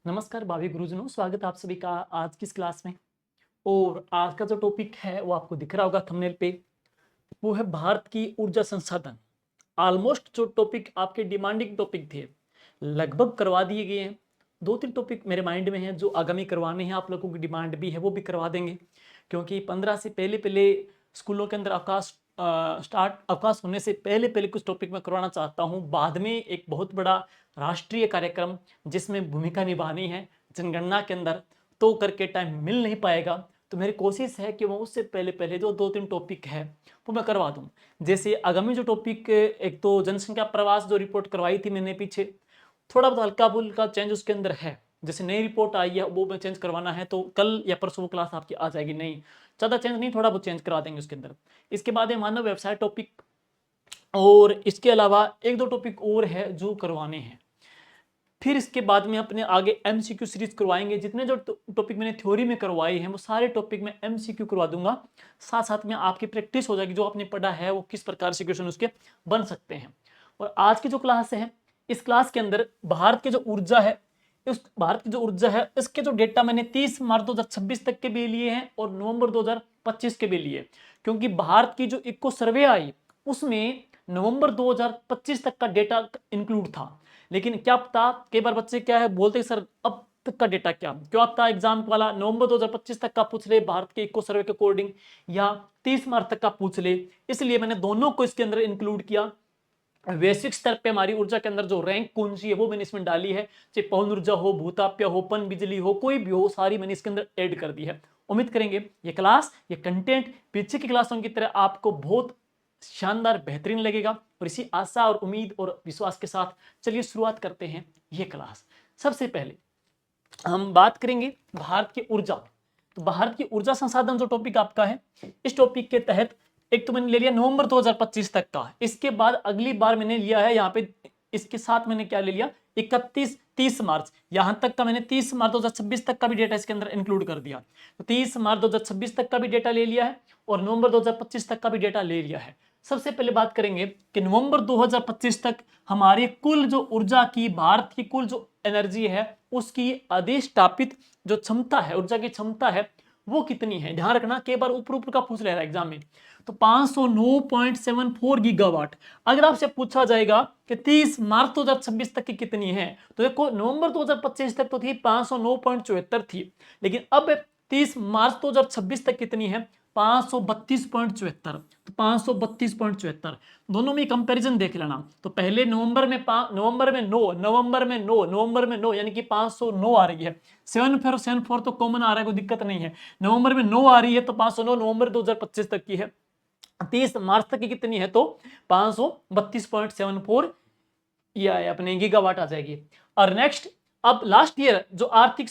नमस्कार भावी गुरुजनों, स्वागत है आप सभी का आज की इस क्लास में। और आज का जो टॉपिक है वो आपको दिख रहा होगा थंबनेल पे, वो है भारत की ऊर्जा संसाधन। ऑलमोस्ट जो टॉपिक आपके डिमांडिंग टॉपिक थे लगभग करवा दिए गए हैं। 2-3 टॉपिक मेरे माइंड में हैं जो आगामी करवाने हैं, आप लोगों की डिमांड भी है, वो भी करवा देंगे। क्योंकि 15 से पहले पहले स्कूलों के अंदर अवकाश होने से पहले पहले कुछ टॉपिक मैं करवाना चाहता हूँ। बाद में एक बहुत बड़ा राष्ट्रीय कार्यक्रम जिसमें भूमिका निभानी है जनगणना के अंदर, तो करके टाइम मिल नहीं पाएगा। तो मेरी कोशिश है कि वो उससे पहले पहले जो 2-3 टॉपिक है वो मैं करवा दूँ। जैसे आगामी जो टॉपिक, एक तो जनसंख्या प्रवास जो रिपोर्ट करवाई थी मैंने पीछे, थोड़ा बहुत हल्का फुल्का चेंज उसके अंदर है। जैसे नई रिपोर्ट आई है वो मैं चेंज करवाना है, तो कल या परसों क्लास आपकी आ जाएगी। नहीं ज़्यादा चेंज नहीं, थोड़ा बहुत चेंज करा देंगे उसके अंदर। इसके बाद है मानव व्यवसाय टॉपिक, और इसके अलावा 1-2 टॉपिक और है जो करवाने हैं। फिर इसके बाद में अपने आगे एमसीक्यू सीरीज करवाएंगे। जितने जो टॉपिक मैंने थ्योरी में करवाए हैं वो सारे टॉपिक में एमसीक्यू करवा दूंगा। साथ साथ में आपकी प्रैक्टिस हो जाएगी, जो आपने पढ़ा है वो किस प्रकार से क्वेश्चन उसके बन सकते हैं। और आज की जो क्लास है, इस क्लास के अंदर भारत की जो ऊर्जा है, इस भारत की जो ऊर्जा है इसके जो डेटा मैंने 30 मार्च 2026 तक के भी लिए हैं और नवंबर 2025 के भी लिए। क्योंकि भारत की जो इको सर्वे आई उसमें नवंबर 2025 तक का डेटा इंक्लूड था। लेकिन क्या पता, कई बार बच्चे क्या है बोलते सर अब तक का डेटा क्या क्यों आता है, एग्जाम वाला नवंबर 2025 तक का पूछ ले भारत के इको सर्वे के अकॉर्डिंग, या 30 मार्च तक का पूछ ले। इसलिए मैंने दोनों को इसके अंदर इंक्लूड किया। वैश्विक स्तर पे हमारी ऊर्जा के अंदर जो रैंक कौन सी है वो मैंने इसमें डाली है। चाहे पवन ऊर्जा हो, भूताप्य हो, पन बिजली हो, कोई भी हो, सारी मैंने इसके अंदर ऐड कर दी है। उम्मीद करेंगे ये क्लास, ये कंटेंट पीछे की क्लासों की तरह आपको बहुत शानदार बेहतरीन लगेगा। और इसी आशा और उम्मीद और विश्वास के साथ चलिए शुरुआत करते हैं ये क्लास। सबसे पहले हम बात करेंगे भारत की ऊर्जा। तो भारत की ऊर्जा संसाधन जो टॉपिक आपका है, इस टॉपिक के तहत एक तो मैंने ले लिया नवंबर 2025 तक का। इसके बाद अगली बार मैंने लिया है यहाँ पे, इसके साथ मैंने क्या ले लिया 30 मार्च, यहां तक का मैंने 30 मार्च 2026 तक का भी डेटा इसके अंदर इंक्लूड कर दिया। तो 30 मार्च 2026 तक का भी डेटा ले लिया है और नवंबर 2025 तक का भी डेटा ले लिया है। सबसे पहले बात करेंगे कि नवंबर 2025 तक हमारी कुल जो ऊर्जा की, भारत की कुल जो एनर्जी है उसकी अधिष्ठापित जो क्षमता है, ऊर्जा की क्षमता है वो कितनी है। ध्यान रखना कई बार ऊपर ऊपर का पूछ ले रहा है एग्जाम में। तो 509.74 गीगावाट। अगर आपसे पूछा जाएगा कि 30 मार्च 2026 तक की कितनी है, तो देखो नवंबर 2025 तक तो थी 509.74 थी, लेकिन अब 30 मार्च 2026 तक कितनी है 532.74। तो 532.74 दोनों में कंपैरिजन देख लेना। तो पहले नवंबर में 9 यानी कि 509 आ रही है। 74 तो कॉमन आ रहा है, कोई दिक्कत नहीं है। नवंबर में 9 आ रही है तो 509 नवंबर 2025 तक की है। 30 मार्च तक की कितनी है तो 532.74 ये अपने गीगावाट आ जाएगी। और नेक्स्ट, अब लास्ट ईयर जो आर्थिक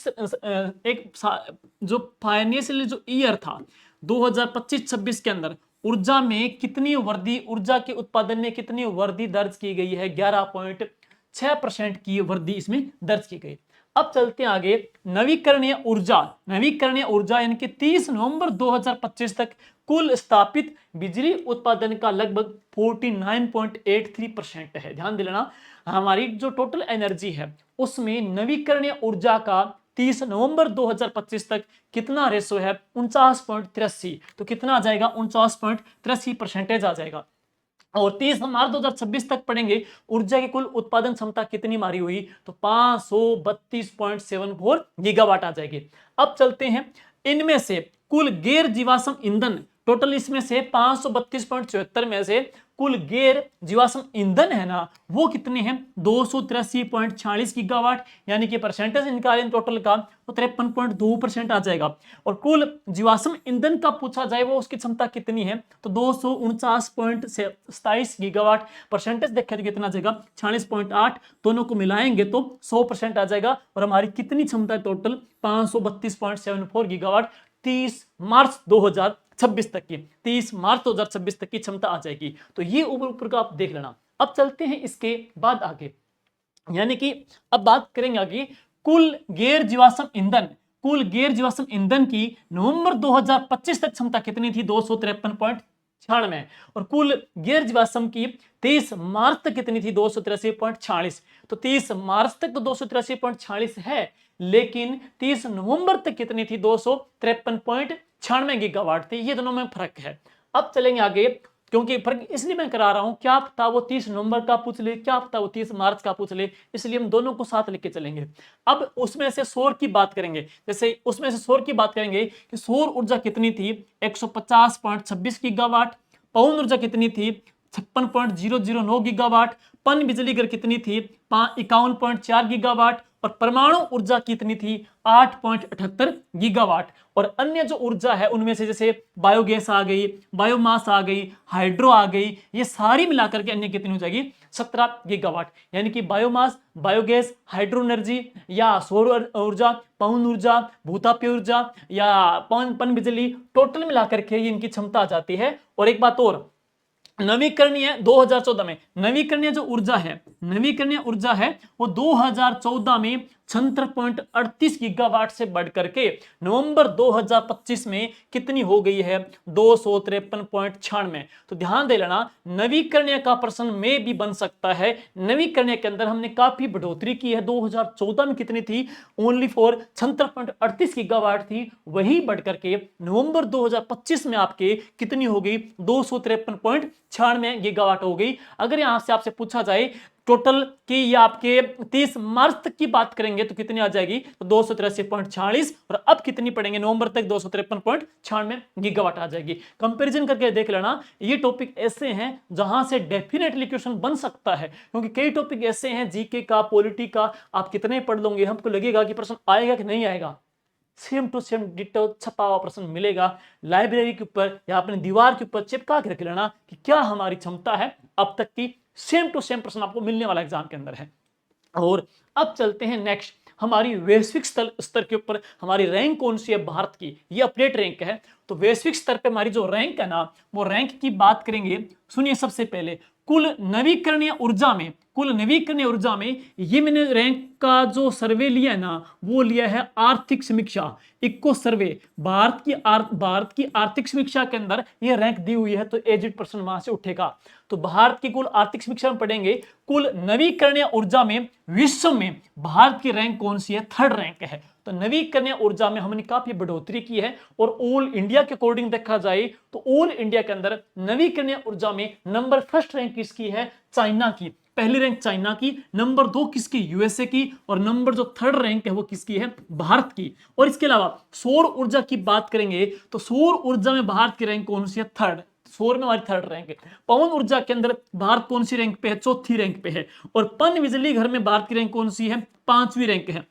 जो फाइनेंशियल जो ईयर था 2025-26 के अंदर ऊर्जा में कितनी वृद्धि, ऊर्जा के उत्पादन में कितनी वृद्धि दर्ज की गई है, 11.6% की वृद्धि इसमें दर्ज की गई। अब चलते हैं आगे, नवीकरणीय ऊर्जा। नवीकरणीय ऊर्जा यानी कि 30 नवंबर 2025 तक कुल स्थापित बिजली उत्पादन का लगभग 49.83% है। ध्यान दिलाना, हमारी जो टोटल एनर्जी है उसमें नवीकरणीय ऊर्जा का 30 नवंबर 2025 तक कितना रेशो है 49.83। तो कितना आ जाएगा 49.83% आ जाएगा। और 30 मार्च 2026 तक पढ़ेंगे ऊर्जा की कुल उत्पादन क्षमता कितनी मारी हुई, तो 532.74 गीगावाट आ जाएगी। अब चलते हैं, इनमें से कुल गैर जीवाश्म ईंधन टोटल, इसमें से 532.74 में से कुल गैर जीवाश्म ईंधन है ना वो कितने हैं 283.46 गीगावाट, यानी कि परसेंटेज निकालें टोटल का तो 53.2% आ जाएगा। और कुल जीवाश्म ईंधन का पूछा जाए वो उसकी क्षमता कितनी है तो 249.27 गीगावाट। परसेंटेज देखें तो कितना आ जाएगा 46.8, दोनों को मिलाएंगे तो 100% आ जाएगा। और हमारी कितनी क्षमता है टोटल 532.74 गीगावाट 30 मार्च 2026 तक की, 30 मार्च 2026 तक की क्षमता आ जाएगी। तो ये ऊपर ऊपर का आप देख लेना। अब चलते हैं इसके बाद आगे, यानी कि अब बात करेंगे आगे कुल गैर जीवाश्म ईंधन। कुल गैर जीवाश्म ईंधन की नवंबर 2025 तक क्षमता कितनी थी 253 96। और कुल गैर जीवाश्म की 30 मार्च तक कितनी थी? 283.46। तो 30 मार्च तक तो 283.46 है, लेकिन 30 नवंबर तक कितनी थी? 253.96 गीगावाट थी। ये दोनों में फर्क है। अब चलेंगे आगे, क्योंकि फर्क इसलिए मैं करा रहा हूं, क्या पता वो 30 नवंबर का पूछ ले, क्या पता वो 30 मार्च का पूछ ले, इसलिए हम दोनों को साथ लेके चलेंगे। अब उसमें से सौर की बात करेंगे, जैसे उसमें से सौर की बात करेंगे कि सौर ऊर्जा कितनी थी? 150.26 गीगावाट। पवन ऊर्जा कितनी थी? 56.009 गीगावाट। पन बिजली घर कितनी थी? 51.4 गीगावाट। और परमाणु ऊर्जा कितनी थी? 8.78 गीगावाट। और अन्य जो ऊर्जा है उनमें से जैसे बायोगैस आ गई, बायोमास आ गई, हाइड्रो आ गई, ये सारी मिलाकर के अन्य कितनी हो जाएगी? 17 गीगावाट। यानी कि बायोमास, बायोगैस, हाइड्रो एनर्जी या सौर ऊर्जा, पवन ऊर्जा, भूतापीय ऊर्जा या पन बिजली, टोटल मिलाकर के इनकी क्षमता आ जाती है। और एक बात और, नवीकरणीय 2014 में नवीकरणीय जो ऊर्जा है, नवीकरणीय ऊर्जा है वो 2014 में 76.38 गीगावाट से बढ़कर के नवंबर 2025 में कितनी हो गई है? 253.96। तो ध्यान दे लेना, नवीकरणीय का प्रश्न में भी बन सकता है। नवीकरणीय के अंदर हमने काफी बढ़ोतरी की है। 2014 में कितनी थी? ओनली फॉर 76.38 गीगावाट थी, वही बढ़कर के नवंबर 2025 में आपके कितनी हो गई? 253.96 गीगावाट हो गई। अगर यहां से आपसे पूछा जाए टोटल की ये आपके 30 मार्च तक की बात करेंगे तो कितनी आ जाएगी? तो 283.46। और अब कितनी पड़ेंगे नवंबर तक? 253.96 गीगावाट आ जाएगी। कंपैरिजन करके देख लेना, ये टॉपिक ऐसे हैं जहां से डेफिनेटली क्वेश्चन बन सकता है, क्योंकि कई टॉपिक ऐसे हैं जीके का, पॉलिटी का, आप कितने पढ़ लोगे हमको लगेगा कि प्रश्न आएगा कि नहीं आएगा, सेम टू सेम डिटो छपा हुआ प्रश्न मिलेगा। लाइब्रेरी के ऊपर या अपने दीवार के ऊपर चिपका के रख लेना कि क्या हमारी क्षमता है अब तक की, सेम टू सेम प्रश्न आपको मिलने वाला एग्जाम के अंदर है। और अब चलते हैं नेक्स्ट, हमारी वैश्विक स्तर के ऊपर हमारी रैंक कौन सी है भारत की? ये अपडेट रैंक है। तो वैश्विक स्तर पे हमारी जो रैंक है ना, वो रैंक की बात करेंगे। सुनिए, सबसे पहले कुल नवीकरणीय ऊर्जा में, कुल नवीकरणीय ऊर्जा में ये मैंने रैंक का जो सर्वे लिया है ना, वो लिया है आर्थिक समीक्षा, इको सर्वे। भारत की आर्थिक समीक्षा के अंदर ये रैंक दी हुई है, तो एजिट पर्सन वहां से उठेगा। तो भारत की कुल आर्थिक समीक्षा में पढ़ेंगे, कुल नवीकरणीय ऊर्जा में विश्व में भारत की रैंक कौन सी है? 3rd रैंक है। तो नवीकरणीय ऊर्जा में हमने काफी बढ़ोतरी की है। और ऑल इंडिया के अकॉर्डिंग देखा जाए तो ऑल इंडिया के अंदर नवीकरणीय ऊर्जा में नंबर 1st रैंक किसकी है? चाइना की। पहली रैंक चाइना की, नंबर 2 किसकी? यूएसए की। और नंबर जो 3rd रैंक है वो किसकी है? भारत की। और इसके अलावा सौर ऊर्जा की बात करेंगे तो सौर ऊर्जा में भारत की रैंक कौन सी है? 3rd। सौर में हमारी 3rd रैंक है। पवन ऊर्जा के अंदर भारत कौन सी रैंक पे है? 4थी रैंक पे है। और पन बिजली घर में भारत की रैंक कौन सी है? 5वीं रैंक है।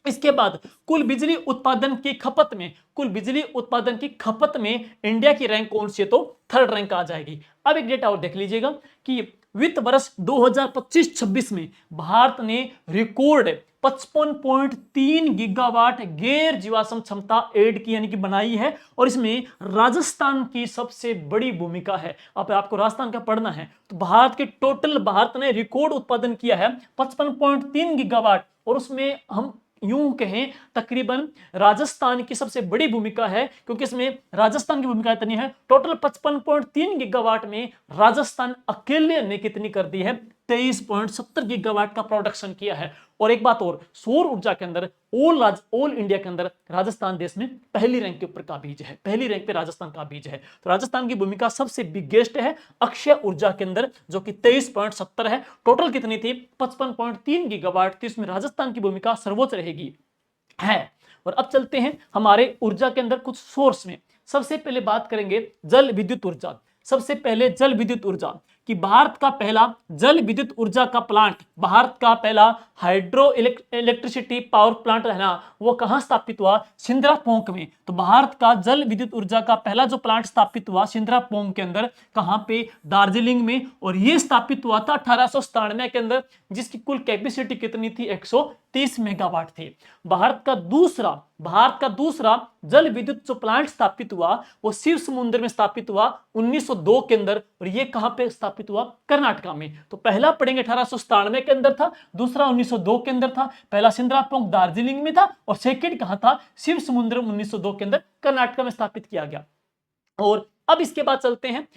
इसके बाद कुल बिजली उत्पादन की खपत में, कुल बिजली उत्पादन की खपत में इंडिया की रैंक कौन सी है? तो 3rd रैंक आ जाएगी। अब एक डेटा और देख लीजिएगा कि वित्त वर्ष 2025-26 में भारत ने रिकॉर्ड 55.3 गीगावाट गैर जीवाश्म क्षमता ऐड की, यानी कि बनाई है। और इसमें राजस्थान की सबसे बड़ी भूमिका है। अब आपको राजस्थान का पढ़ना है तो भारत ने रिकॉर्ड उत्पादन किया है 55.3 गीगावाट। और उसमें हम यूं कहें तकरीबन राजस्थान की सबसे बड़ी भूमिका है, क्योंकि इसमें राजस्थान की भूमिका इतनी है। टोटल 55.3 गीगावाट में राजस्थान अकेले ने कितनी कर दी है? 23.70 गीगावाट का प्रोडक्शन किया है। और एक बात और, सौर ऊर्जा के अंदर ऑल इंडिया के अंदर राजस्थान देश में पहली रैंक के ऊपर का बीज है, पहली रैंक पे राजस्थान का बीज है। तो राजस्थान की भूमिका सबसे बिगेस्ट है अक्षय ऊर्जा के अंदर, जो कि 23.70 है। टोटल कितनी थी? 55.3 गीगावाट थी, उसमें राजस्थान की भूमिका सर्वोच्च रहेगी है। और अब चलते हैं हमारे ऊर्जा के अंदर कुछ सोर्स में। सबसे पहले बात करेंगे जल विद्युत ऊर्जा। सबसे पहले जल विद्युत ऊर्जा कि भारत का पहला जल विद्युत ऊर्जा का प्लांट, भारत का पहला हाइड्रो इलेक्ट्रिसिटी पावर प्लांट है ना, वो कहां स्थापित हुआ? सिंद्रापोंक में। तो भारत का जल विद्युत ऊर्जा का पहला जो प्लांट स्थापित हुआ सिंद्रापोंक के अंदर, कहां पे? दार्जिलिंग में। और ये स्थापित हुआ था 1897 के अंदर, जिसकी कुल कैपेसिटी कितनी थी? 130 मेगावाट थी। भारत का दूसरा जल विद्युत जो प्लांट स्थापित हुआ वो शिव समुद्र में स्थापित हुआ 1902 के अंदर। और ये कहां पे स्थापित हुआ? कर्नाटका में। तो पहला पढ़ेंगे 1897 के अंदर था, दूसरा 1902 के अंदर था। पहला सिंद्रापोंक दार्जिलिंग में था और सेकंड कहां था? शिव समुद्र 1902 के अंदर कर्नाटका में स्थापित किया गया। और अब इसके बाद चलते हैं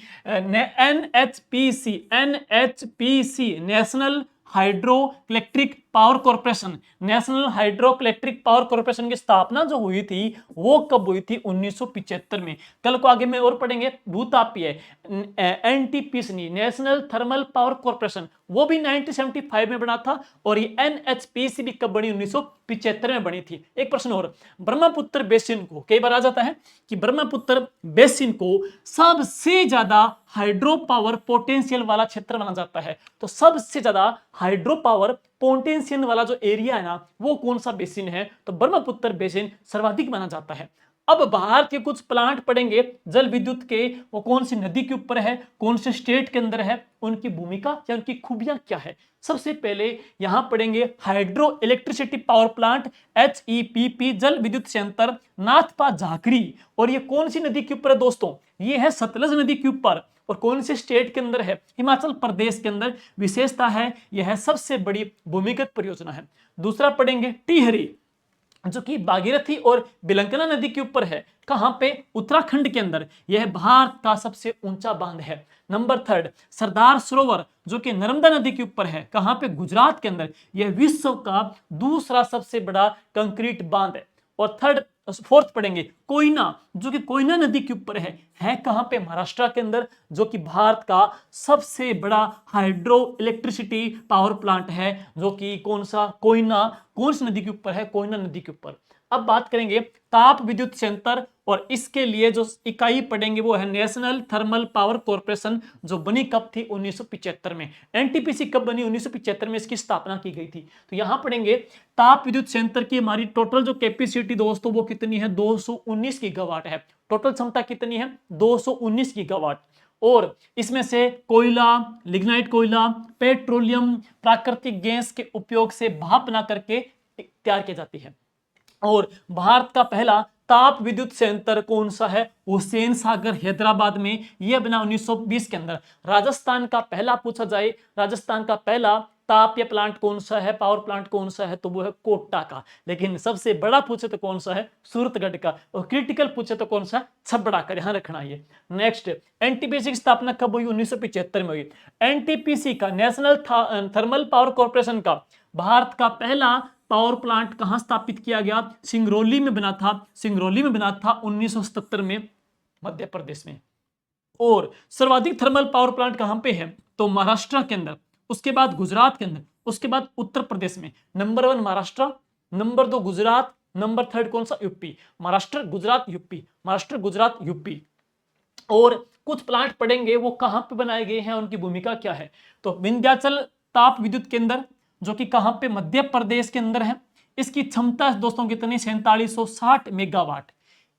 NHPC national hydro electric power corporation. National hydro electric power corporation की स्थापना जो हुई थी वो कब हुई थी? 1975 में। कल को आगे में और पढ़ेंगे भूतापीय। NTPC national thermal power corporation वो भी 1975 में बना था, और ये एनएचपीसी भी कब बनी? 1975 में बनी थी। एक प्रश्न और, ब्रह्मपुत्र बेसिन को कई बार आ जाता है कि ब्रह्मपुत्र बेसिन को सबसे ज्यादा हाइड्रो पावर पोटेंशियल वाला क्षेत्र माना जाता है। तो सबसे ज्यादा हाइड्रो पावर पोटेंशियल वाला जो एरिया है ना वो कौन सा बेसिन है? तो ब्रह्मपुत्र बेसिन सर्वाधिक माना जाता है। अब भारत के कुछ प्लांट पढ़ेंगे जल विद्युत के, वो कौन सी नदी के ऊपर है, कौन से स्टेट के अंदर है, उनकी भूमिका या उनकी खूबियां क्या है। सबसे पहले यहां पढ़ेंगे hydro electricity power plant HEPP जल विद्युत संयंत्र नाथपा झाकड़ी, और ये कौन सी नदी के ऊपर है दोस्तों? ये है सतलज नदी के ऊपर, और कौन से स्टेट के अंदर है? हिमाचल प्रदेश के अंदर। विशेषता है यह सबसे बड़ी भूमिगत परियोजना है। दूसरा पढ़ेंगे टिहरी जो कि भागीरथी और बिलंकना नदी के ऊपर है। कहां पे? उत्तराखंड के अंदर। यह भारत का सबसे ऊंचा बांध है। नंबर थर्ड सरदार सरोवर जो कि नर्मदा नदी के ऊपर है। कहां पे? गुजरात के अंदर। यह विश्व का दूसरा सबसे बड़ा कंक्रीट बांध है। और फोर्थ पढ़ेंगे कोयना जो कि कोयना नदी के ऊपर है कहां पे? महाराष्ट्र के अंदर, जो कि भारत का सबसे बड़ा हाइड्रो इलेक्ट्रिसिटी पावर प्लांट है, जो कि कौन सा? कोयना। कौन सी नदी के ऊपर है? कोयना नदी के ऊपर। अब बात करेंगे ताप विद्युत संयंत्र, और इसके लिए जो इकाई पढ़ेंगे वो है नेशनल थर्मल पावर कॉर्पोरेशन, जो बनी कब थी? 1975 में। एनटीपीसी कब बनी? 1975 में इसकी स्थापना की गई थी। तो यहां पढ़ेंगे ताप विद्युत संयंत्र की हमारी टोटल जो कैपेसिटी दोस्तों वो कितनी है? 219 गीगावाट है। टोटल क्षमता कितनी है? 219 गीगावाट। और इसमें से कोयला, लिग्नाइट कोयला, पेट्रोलियम, प्राकृतिक गैस के उपयोग से भाप बना करके तैयार की जाती है। और भारत का पहला ताप विद्युत संयंत्र कौन सा है? हुसैन सागर हैदराबाद में। यह बना 1920 के अंदर। राजस्थान का पहला पूछा जाए, राजस्थान का पहला ताप या प्लांट कौन सा है, पावर प्लांट कौन सा है? तो वो है कोटा का। लेकिन सबसे बड़ा पूछे तो कौन सा है? सूरतगढ़ का। और क्रिटिकल पूछे तो कौन सा? छबड़ा का। ध्यान रखना ये। नेक्स्ट एनटीपीसी की स्थापना कब हुई? 1975 में हुई। एनटीपीसी का नेशनल थर्मल पावर कॉर्पोरेशन का भारत का पहला पावर प्लांट कहां स्थापित किया गया? सिंगरौली में बना था। सिंगरौली में बना था 1977 में, मध्य प्रदेश में। और सर्वाधिक थर्मल पावर प्लांट कहां पे है? तो महाराष्ट्र के अंदर, उसके बाद गुजरात के अंदर, उसके बाद उत्तर प्रदेश में। Number 1 Maharashtra, number 2 Gujarat, number 3 कौन सा? UP. Maharashtra, Gujarat, UP. Maharashtra, Gujarat, UP. और कुछ प्लांट पढ़ेंगे वो कहां पे बनाए गए हैं, उनकी भूमिका क्या है। तो विंध्याचल ताप विद्युत केंद्र जो कि कहां पे? मध्य प्रदेश के अंदर है। इसकी क्षमता दोस्तों कितनी? 4760 मेगावाट।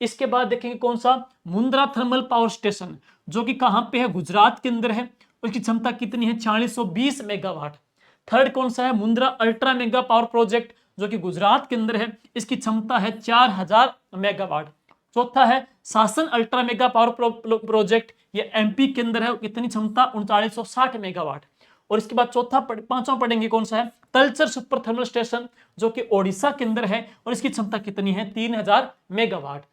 इसके बाद देखेंगे कौन सा? मुंद्रा थर्मल पावर स्टेशन जो कि कहां पे है? गुजरात के अंदर है। उसकी क्षमता कितनी है? 4620 मेगावाट। थर्ड कौन सा है? Mundra ultra mega power project जो कि गुजरात के अंदर है। इसकी क्षमता है 4000 मेगावाट। चौथा है शासन अल्ट्रा मेगा पावर प्रोजेक्ट, ये एमपी के अंदर है। कितनी क्षमता? 3960 मेगावाट। और इसके बाद पांचवा पढ़ेंगे कौन सा है? तलचर सुपर थर्मल स्टेशन जो कि ओडिशा के अंदर है, और इसकी क्षमता कितनी है? 3000 मेगावाट।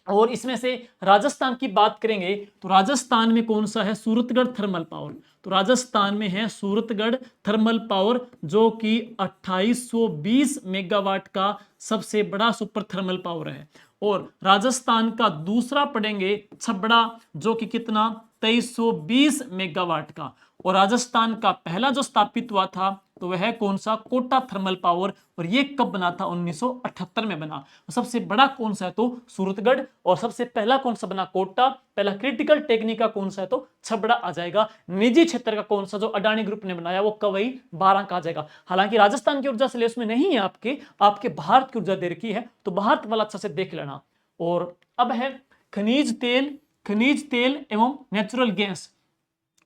और इसमें से राजस्थान की बात करेंगे तो राजस्थान में कौन सा है? Suratgarh thermal power. तो राजस्थान में है सूरतगढ़ थर्मल पावर जो कि 2820 मेगावाट का सबसे बड़ा सुपर थर्मल पावर है। और राजस्थान का दूसरा पढ़ेंगे छबड़ा जो कि कितना? 2320 मेगावाट का। और राजस्थान का पहला जो स्थापित हुआ था तो वह है कौन सा? Kota thermal power. और ये कब बना था? 1978 में बना। सबसे बड़ा कौन सा है? तो सूरतगढ़। और सबसे पहला कौन सा बना? कोटा। पहला क्रिटिकल टेक्निक का कौन सा है? तो छबड़ा आ जाएगा। निजी क्षेत्र का कौन सा? जो अडानी ग्रुप ने बनाया वो कवई 12 का आ जाएगा। हालांकि राजस्थान की ऊर्जा सिलेबस में नहीं है, आपके भारत की ऊर्जा दे रखी है, तो भारत वाला अच्छा से देख लेना। और अब है खनिज तेल एवं नेचुरल गैस।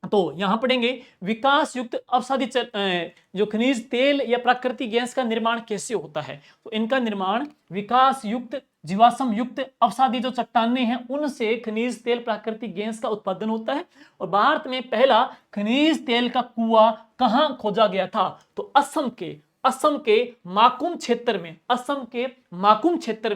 तो यहां पढ़ेंगे विकास युक्त अवसादी जो खनिज तेल या प्राकृतिक गैस का निर्माण कैसे होता है। तो इनका निर्माण विकास युक्त जीवाश्म युक्त अवसादी जो चट्टानें हैं उनसे खनिज तेल प्राकृतिक गैस का उत्पादन होता है। और भारत में पहला खनिज तेल का कुआं कहां खोजा गया था? तो असम के माकुम क्षेत्र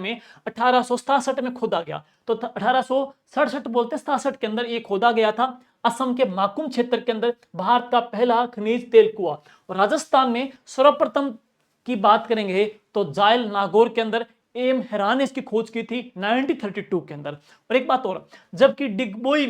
में 1867 में खोदा गया। तो 1867 बोलते 67 के अंदर ये खोदा गया था असम के माकुम क्षेत्र के अंदर, भारत का पहला खनिज तेल कुआं। और राजस्थान में सर्वप्रथम की बात करेंगे तो जायल नागौर के अंदर एम हेरान ने इसकी खोज की थी 1932 के अंदर। और एक बात और, जबकि डिगबोई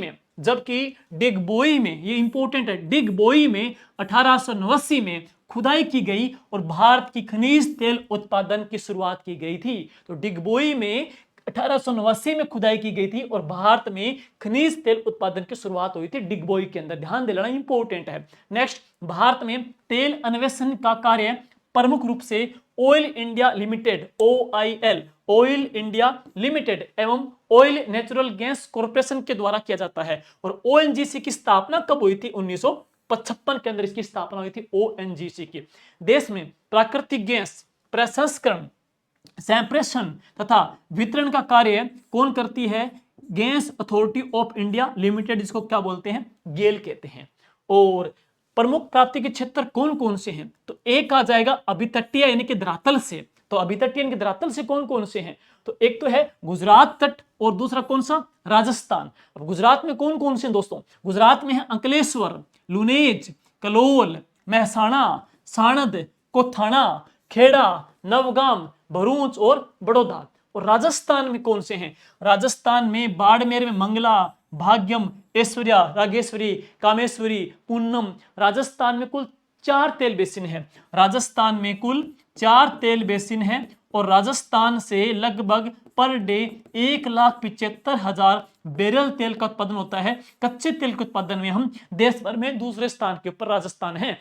में ये इंपॉर्टेंट है, डिगबोई में 1889 में खुदाई की गई और भारत की खनिज तेल उत्पादन की शुरुआत की गई थी। तो डिगबोई में 1889 में खुदाई की गई थी और भारत में खनिज तेल उत्पादन की शुरुआत हुई थी डिगबोई के अंदर, ध्यान दिलाना इंपॉर्टेंट है। नेक्स्ट, भारत में तेल अन्वेषण का कार्य प्रमुख रूप से oil India limited OIL, oil India limited एवं ऑयल नेचुरल गैस कॉर्पोरेशन के द्वारा किया जाता है। और ONGC की स्थापना कब हुई थी? 1955 के अंदर इसकी स्थापना हुई थी ONGC की। देश में प्राकृतिक गैस प्रसंस्करण, सेपरेशन तथा वितरण का कार्य कौन करती है? Gas authority of India limited, जिसको क्या बोलते हैं? गेल कहते हैं। और प्रमुख प्राप्ति के क्षेत्र कौन कौन से हैं? तो एक आ जाएगा अभितटीय यानी कि धरातल से। तो अभितटीय यानी कि धरातल से कौन कौन से हैं? तो एक तो है गुजरात तट और दूसरा कौन सा? राजस्थान। अब गुजरात में कौन कौन से हैं दोस्तों? गुजरात में है अंकलेश्वर, लुनेज, कलोल, महसाणा, साणंद, कोथाणा, खेड़ा, नवगाम, भरूच और बड़ौदा। और राजस्थान में कौन से हैं? राजस्थान में बाड़मेर में मंगला, भाग्यम, ऐश्वर्या, रागेश्वरी, कामेश्वरी, पूनम। राजस्थान में कुल 4 तेल बेसिन है। राजस्थान में कुल 4 तेल बेसिन है और राजस्थान से लगभग पर डे 1,75,000 बैरल तेल का उत्पादन होता है। कच्चे तेल के उत्पादन में हम देश भर में दूसरे स्थान के ऊपर राजस्थान है।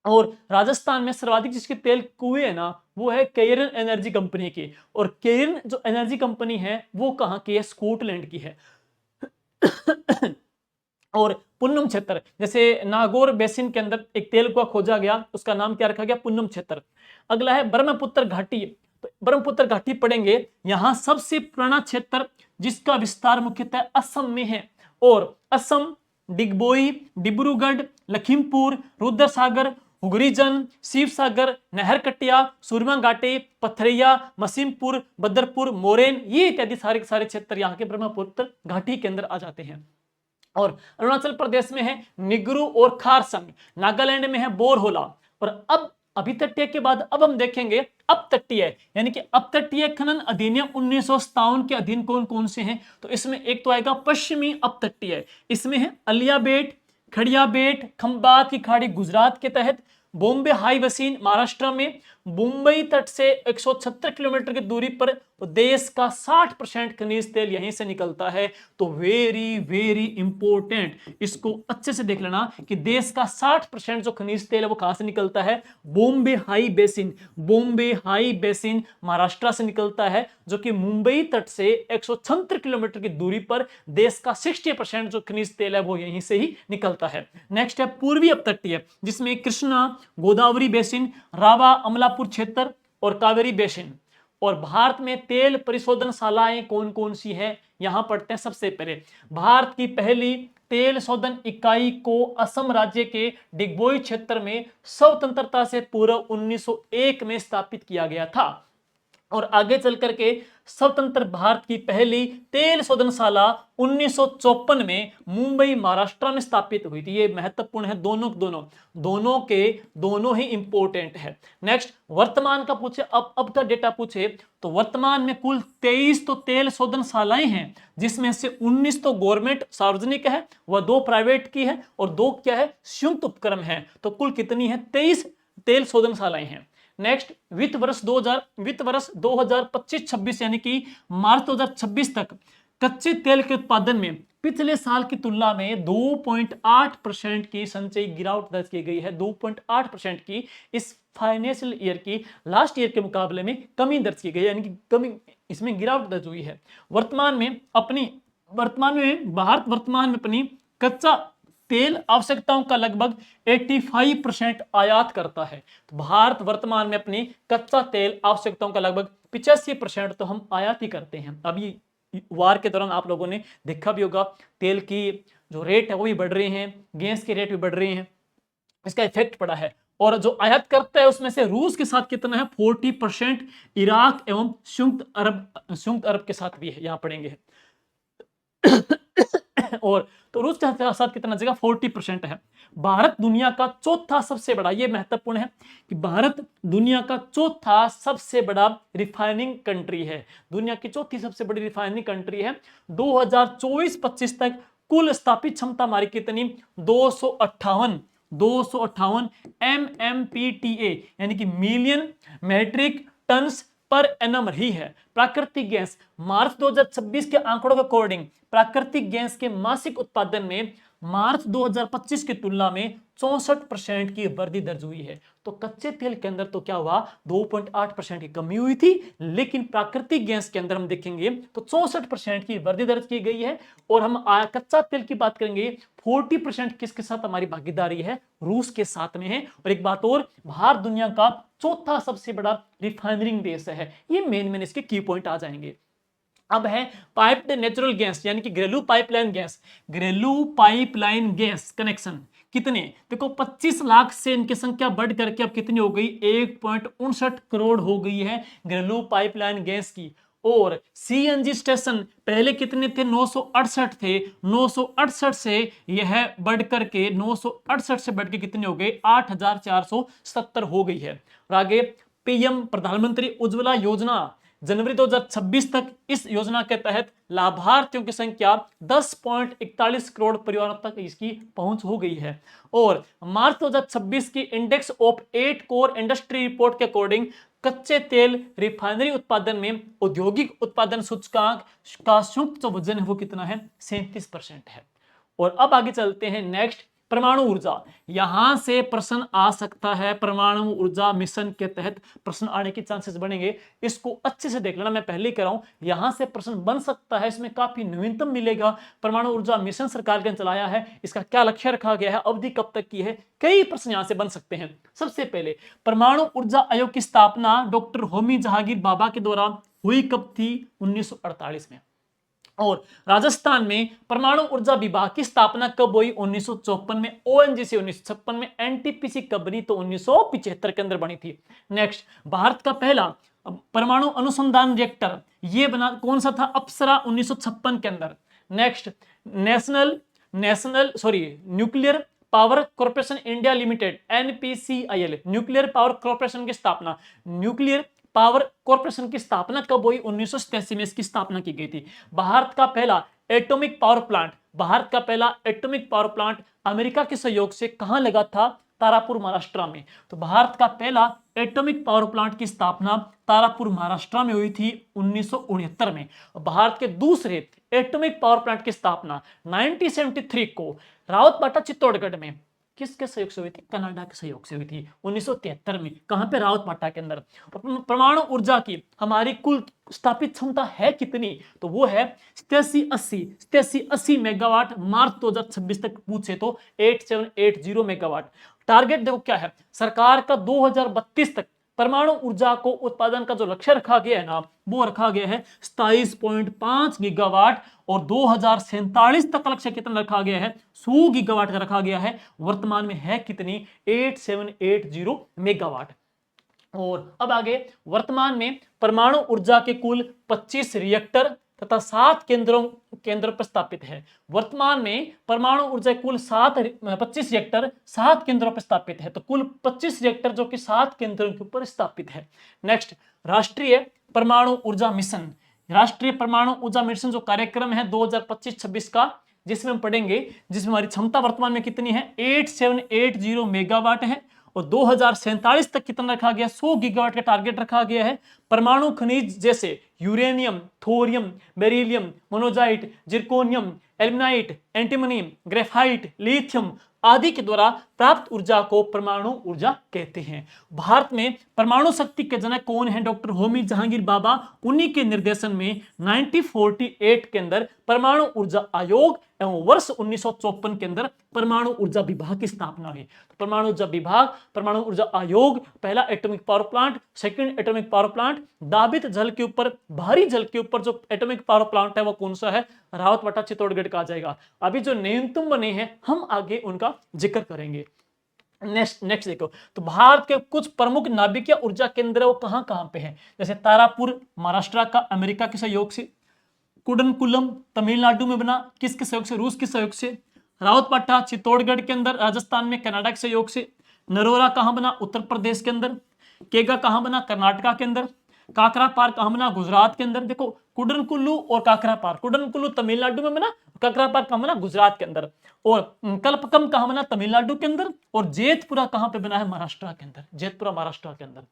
और राजस्थान में सर्वाधिक जिसके तेल कुएं है ना, वो है केयरन एनर्जी कंपनी की। और केयरन जो एनर्जी कंपनी है वो कहाँ की है? स्कॉटलैंड की है। और पुन्नम क्षेत्र, जैसे नागौर बेसिन के अंदर एक तेल कुआं खोजा गया, उसका नाम क्या रखा गया? पुन्नम क्षेत्र। अगला है ब्रह्मपुत्र घाटी। तो ब्रह्मपुत्र घाटी पढ़ेंगे, यहां सबसे पुराना क्षेत्र जिसका विस्तार मुख्यतः असम में है। और असम डिगबोई, डिब्रूगढ़, लखीमपुर, रुद्रसागर, हुगरीजन, शिवसागर, नहरकटिया, सुरमा घाटी, पथरैया, मसीमपुर, बदरपुर, मोरेन, ये इत्यादि सारे सारे क्षेत्र यहाँ के ब्रह्मपुत्र घाटी के अंदर आ जाते हैं। और अरुणाचल प्रदेश में है निगरू और खारसंग, नागालैंड में है बोरहोला। और अब अभितटीय के बाद अब हम देखेंगे अपतटीय, यानी कि अपतटीय खनन अधिनियम 1957 के अधीन कौन कौन से हैं? तो इसमें एक तो आएगा पश्चिमी अपतटीय, इसमें है अलिया बेट, खड़िया बेट, खंबात की खाड़ी गुजरात के तहत, बॉम्बे हाई बेसिन महाराष्ट्र में, मुंबई तट से 176 किलोमीटर की दूरी पर देश का 60% खनिज तेल यहीं से निकलता है। तो वेरी वेरी इंपॉर्टेंट, इसको अच्छे से देख लेना कि देश का 60% जो खनिज तेल है वो कहां से निकलता है? Bombay high basin, Bombay high basin Maharashtra से निकलता है, जो कि मुंबई तट से 176 किलोमीटर की दूरी पर देश का 60% जो खनिज तेल है वो यहीं से ही निकलता है। नेक्स्ट है पूर्वी अपतटीय, जिसमें कृष्णा, गोदावरी बेसिन, रावा, अमलापुर क्षेत्र और कावेरी बेसिन। और भारत में तेल परिशोधनशालाएं कौन कौन सी है? यहां पढ़ते हैं। सबसे पहले भारत की पहली तेल शोधन इकाई को असम राज्य के डिगबोई क्षेत्र में स्वतंत्रता से पूर्व 1901 में स्थापित किया गया था। और आगे चल करके स्वतंत्र भारत की पहली तेल शोधनशाला 1954 में मुंबई महाराष्ट्र में स्थापित हुई थी। ये महत्वपूर्ण है, दोनों ही इंपॉर्टेंट है। नेक्स्ट, वर्तमान का पूछे, अब का डेटा पूछे तो वर्तमान में कुल 23 तो तेल शोधनशालाएं हैं, जिसमें से 19 तो गवर्नमेंट सार्वजनिक है, वह 2 प्राइवेट की है और 2 क्या है? संयुक्त उपक्रम है। तो कुल कितनी है? 23 तेल शोधनशालाएं हैं। नेक्स्ट, वित्त वर्ष 2025-26 यानी कि मार्च 2026 तक कच्चे तेल के उत्पादन में पिछले साल की तुलना में 2.8% की संचयी गिरावट दर्ज की गई है। 2.8% की इस फाइनेंशियल ईयर की लास्ट ईयर के मुकाबले में कमी दर्ज की गई है, यानी कि कमी, इसमें गिरावट दर्ज हुई है। भारत वर्तमान में अपनी कच्चा तेल आवश्यकताओं का लगभग 85% आयात करता है। तो भारत वर्तमान में अपनी कच्चा तेल आवश्यकताओं का लगभग 85% तो हम आयात ही करते हैं। अभी वार के दौरान आप लोगों ने देखा भी होगा, तेल की जो रेट है वो भी बढ़ रहे हैं, गैस के रेट भी बढ़ रहे हैं, इसका इफेक्ट पड़ा है। और जो आयात करता है उसमें से रूस के साथ कितना है 40%, इराक एवं संयुक्त अरब के साथ भी है, यहां पढ़ेंगे। और तो रूस के साथ कितना जगह 40% है। भारत दुनिया का चौथा सबसे बड़ा, ये महत्वपूर्ण है कि भारत दुनिया का चौथा सबसे बड़ा रिफाइनिंग कंट्री है, दुनिया की चौथी सबसे बड़ी रिफाइनिंग कंट्री है। 2024-25 तक कुल स्थापित क्षमता हमारी कितनी 258 MMPTA यानी कि मिलियन मेट्रिक टन्स पर एनम रही है। प्राकृतिक गैस मार्च 2026 के आंकड़ों के अकॉर्डिंग प्राकृतिक गैस के मासिक उत्पादन में मार्च 2025 की तुलना में 64% की वृद्धि दर्ज हुई है। तो कच्चे तेल के अंदर तो क्या हुआ 2.8% की कमी हुई थी, लेकिन प्राकृतिक गैस के अंदर हम देखेंगे तो 64% की वृद्धि दर्ज की गई है। और हम कच्चा तेल की बात करेंगे 40% किसके साथ हमारी भागीदारी है, रूस के साथ में है। और एक बात और, भारत दुनिया का चौथा सबसे बड़ा रिफाइनरिंग देश है। ये मेन इसके की पॉइंट आ जाएंगे। अब है पाइप्ड नेचुरल गैस यानी कि घरेलू पाइपलाइन गैस कनेक्शन कितने, देखो 25 लाख से इनकी संख्या बढ़ करके अब कितनी हो गई 1.59 करोड़ हो गई है घरेलू पाइपलाइन गैस की। और सीएनजी स्टेशन पहले कितने थे 968 थे, 968 से यह बढ़ करके 968 से बढ़ के कितने हो गए 8470 हो गई है। और आगे पीएम प्रधानमंत्री उज्ज्वला योजना जनवरी 2026 तक इस योजना के तहत लाभार्थियों की संख्या 10.41 करोड़ परिवारों तक इसकी पहुंच हो गई है। और मार्च 2026 की index of 8 core industry report के अकॉर्डिंग कच्चे तेल रिफाइनरी उत्पादन में औद्योगिक उत्पादन सूचकांक का संयुक्त जो वजन है वो कितना है 37% है। और अब आगे चलते हैं नेक्स्ट, परमाणु ऊर्जा। यहां से प्रश्न आ सकता है, परमाणु ऊर्जा मिशन के तहत प्रश्न आने के चांसेस बढ़ेंगे, इसको अच्छे से देख लेना, मैं पहले कह रहा हूं यहां से प्रश्न बन सकता है, इसमें काफी नवीनतम मिलेगा। परमाणु ऊर्जा मिशन सरकार ने चलाया है, इसका क्या लक्ष्य रखा गया है, अवधि कब तक की है, कई प्रश्न यहां से बन सकते हैं। सबसे पहले परमाणु ऊर्जा आयोग की स्थापना डॉक्टर होमी जहांगीर बाबा के द्वारा हुई कब थी 1948 में। और राजस्थान में परमाणु ऊर्जा विभाग की स्थापना कब हुई 1954 में, ओएनजीसी 1956 में, एनटीपीसी कब बनी तो 1975 के अंदर बनी थी। नेक्स्ट, भारत का पहला परमाणु अनुसंधान रिएक्टर ये बना कौन सा था, अप्सरा 1956 के अंदर। Next, nuclear power corporation India limited NPCIL, nuclear power corporation की स्थापना, न्यूक्लियर पावर कॉर्पोरेशन की स्थापना कब हुई 1987 में इसकी स्थापना की गई थी। भारत का पहला एटॉमिक पावर प्लांट अमेरिका के सहयोग से कहां लगा था, तारापुर महाराष्ट्र में। तो भारत का पहला एटॉमिक पावर प्लांट की स्थापना तारापुर महाराष्ट्र में हुई थी 1969 में। भारत के दूसरे एटॉमिक पावर प्लांट की स्थापना 1973 को रावतबाटा चित्तौड़गढ़ में किसके सहयोग से हुई थी, कनाडा के सहयोग से हुई थी 1973 में। कहां पे, रावतबाटा के अंदर। परमाणु ऊर्जा की हमारी कुल स्थापित क्षमता है कितनी, तो वो है 8780 मेगावाट। मार्च 2026 तक पूछे तो 8780 मेगावाट। टारगेट देखो क्या है, सरकार का 2032 तक परमाणु ऊर्जा को उत्पादन का जो लक्ष्य रखा गया है ना, वो रखा गया है 27.5 गीगावाट। और 2047 तक लक्ष्य कितना रखा गया है 100 गीगावाट का रखा गया है। वर्तमान में है कितनी 8780 मेगावाट। और अब आगे, वर्तमान में परमाणु ऊर्जा के कुल 25 रिएक्टर तथा 7 केंद्रों पर स्थापित है। वर्तमान में परमाणु ऊर्जा कुल 25 रिएक्टर 7 केंद्रों पर स्थापित है। तो कुल 25 रिएक्टर जो कि 7 केंद्रों के ऊपर स्थापित है। नेक्स्ट, राष्ट्रीय परमाणु ऊर्जा मिशन जो कार्यक्रम है 2025-26 का, जिसमें हम पढ़ेंगे, जिसमें हमारी क्षमता वर्तमान में कितनी है 8780 मेगावाट है। और 2047 तक कितना रखा गया 100 गीगावाट का टारगेट रखा गया है। परमाणु खनिज जैसे uranium, thorium, beryllium, monazite, zirconium, aluminite, antimony, graphite, lithium आदि के द्वारा प्राप्त ऊर्जा को परमाणु ऊर्जा कहते हैं। भारत में परमाणु शक्ति के जनक कौन है, डॉक्टर होमी जहांगीर बाबा। उन्हीं के निर्देशन में 1948 के अंदर परमाणु ऊर्जा आयोग एवं वर्ष 1954 के अंदर परमाणु ऊर्जा विभाग की स्थापना हुई। तो परमाणु ऊर्जा विभाग, परमाणु ऊर्जा आयोग, पहला atomic power plant, second atomic power plant, दाबित जल के ऊपर, भारी जल के ऊपर जो एटॉमिक पावर प्लांट है वो कौन सा है, रावतबाटा चित्तौड़गढ़ का आ जाएगा। अभी जो न्यूनतम बने हैं हम आगे उनका जिक्र करेंगे। नेक्स्ट नेक्स्ट देखो, तो भारत के कुछ प्रमुख नाभिकीय ऊर्जा केंद्र वो कहां कहां पे हैं, जैसे तारापुर महाराष्ट्र का अमेरिका के सहयोग से, कुडनकुलम तमिलनाडु में बना किसके सहयोग से, रूस के सहयोग से, रावतपाटा चित्तौड़गढ़ के अंदर राजस्थान में कनाडा के सहयोग से, नरोरा कहां बना उत्तर प्रदेश के अंदर, केगा कहां बना कर्नाटका के अंदर, काकरा पार कहां बना गुजरात के अंदर। देखो कुडनकुल्लू और काकरा पार, कुडनकुल्लू तमिलनाडु में बना, काकरा पार कहां बना गुजरात के अंदर, और कल्पकम कहां बना तमिलनाडु के अंदर, और जेतपुरा कहां पे बना है महाराष्ट्र के अंदर, जेतपुरा महाराष्ट्र के अंदर।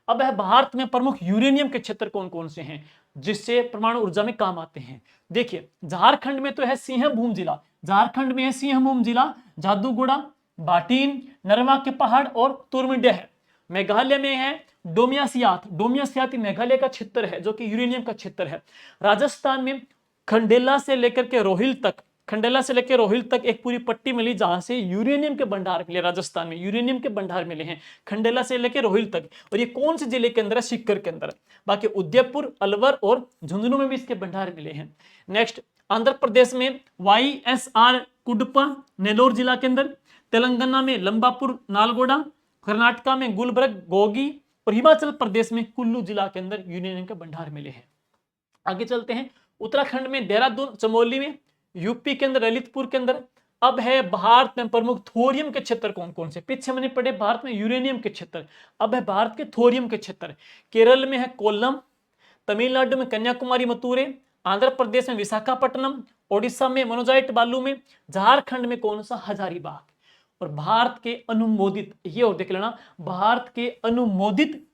अब है भारत में प्रमुख यूरेनियम के क्षेत्र कौन कौन से हैं जिससे परमाणु ऊर्जा में काम आते हैं। देखिए झारखंड में तो है सिंहभूम जिला, झारखंड में है सिंहभूम जिला, जादूगोड़ा, बाटीन, नरवा के पहाड़ और तुर्मिडिया है। मेघालय में है डोमियासियात, डोमियासियात मेघालय का क्षेत्र है जो कि यूरेनियम का क्षेत्र है। राजस्थान में खंडेला से लेकर के रोहिल तक, खंडेला से लेकर रोहिल तक एक पूरी पट्टी मिली जहां से यूरेनियम के भंडार मिले, राजस्थान में यूरेनियम के भंडार मिले हैं खंडेला से लेकर रोहिल तक। और ये कौन से जिले के अंदर है, सीकर के अंदर। बाकी उदयपुर, अलवर और झुंझुनू में भी इसके भंडार मिले हैं। नेक्स्ट आंध्र प्रदेश में YSR कुडपा नेलोर जिला के अंदर, तेलंगाना में लंबापुर नालगोड़ा, कर्नाटका में गुलबर्ग गोगी, और हिमाचल प्रदेश में कुल्लू जिला के अंदर यूरेनियम के भंडार मिले हैं। आगे चलते हैं, उत्तराखंड में देहरादून चमोली में, यूपी के अंदर ललितपुर के अंदर। अब है भारत में प्रमुख थोरियम के क्षेत्र कौन कौन से, पीछे मैंने पढ़े भारत में यूरेनियम के क्षेत्र, अब है भारत के थोरियम के क्षेत्र। केरल में है कोल्लम, तमिलनाडु में कन्याकुमारी मथुरे, आंध्र प्रदेश में विशाखापट्टनम, ओडिशा में मोनोजाइट बालू में, झारखंड में कौन सा हजारीबाग। और भारत के अनुमोदित, ये और देख लेना, भारत के अनुमोदित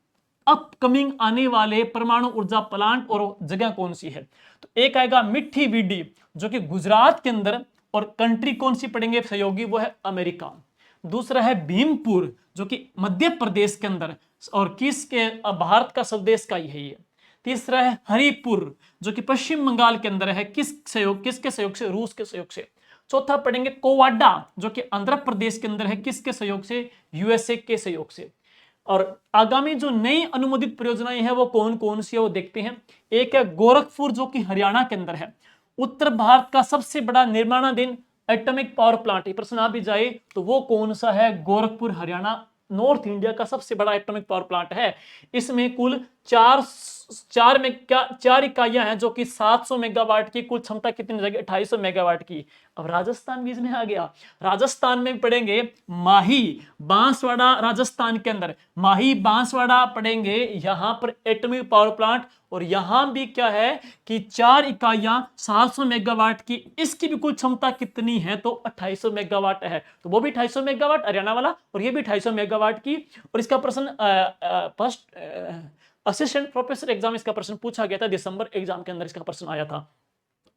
अपकमिंग आने वाले परमाणु ऊर्जा प्लांट और जगह कौन सी है। तो एक आएगा मिट्टी वीडी जो कि गुजरात के अंदर, और कंट्री कौन सी पड़ेंगे सहयोगी, वो है अमेरिका। दूसरा है भीमपुर जो कि मध्य प्रदेश के अंदर, और किसके, भारत का स्वदेश का ही है ये। तीसरा है हरिपुर जो कि पश्चिम बंगाल के अंदर है, किसके सहयोग से, रूस के सहयोग से। चौथा पढ़ेंगे कोवाडा जो कि आंध्र प्रदेश के अंदर है, किसके सहयोग से, USA के सहयोग से। और आगामी जो नई अनुमोदित परियोजनाएं हैं वो कौन कौन सी है वो देखते हैं। एक है गोरखपुर जो कि हरियाणा के अंदर है, उत्तर भारत का सबसे बड़ा निर्माणाधीन एटॉमिक पावर प्लांट, प्रश्न आ भी जाए तो वो कौन सा है, गोरखपुर हरियाणा, नॉर्थ इंडिया का सबसे बड़ा एटॉमिक पावर प्लांट है। इसमें कुल चार इकाइयां हैं जो कि 700 मेगावाट की, कुल क्षमता कितनी हो जाएगी, 2800 मेगावाट की। अब राजस्थान भी इसमें आ गया, राजस्थान में पढ़ेंगे माही बांसवाड़ा, राजस्थान के अंदर माही बांसवाड़ा पढ़ेंगे, यहां पर एटॉमिक पावर प्लांट, और यहां भी क्या है कि 4 इकाइयां 700 मेगावाट की, इसकी भी कुल क्षमता कितनी है तो 2800 मेगावाट है। तो वो भी 2800 मेगावाट हरियाणा वाला, और ये भी 2800 मेगावाट की। और इसका प्रश्न फर्स्ट असिस्टेंट प्रोफेसर एग्जाम इसका प्रश्न पूछा गया था, दिसंबर एग्जाम के अंदर इसका प्रश्न आया था,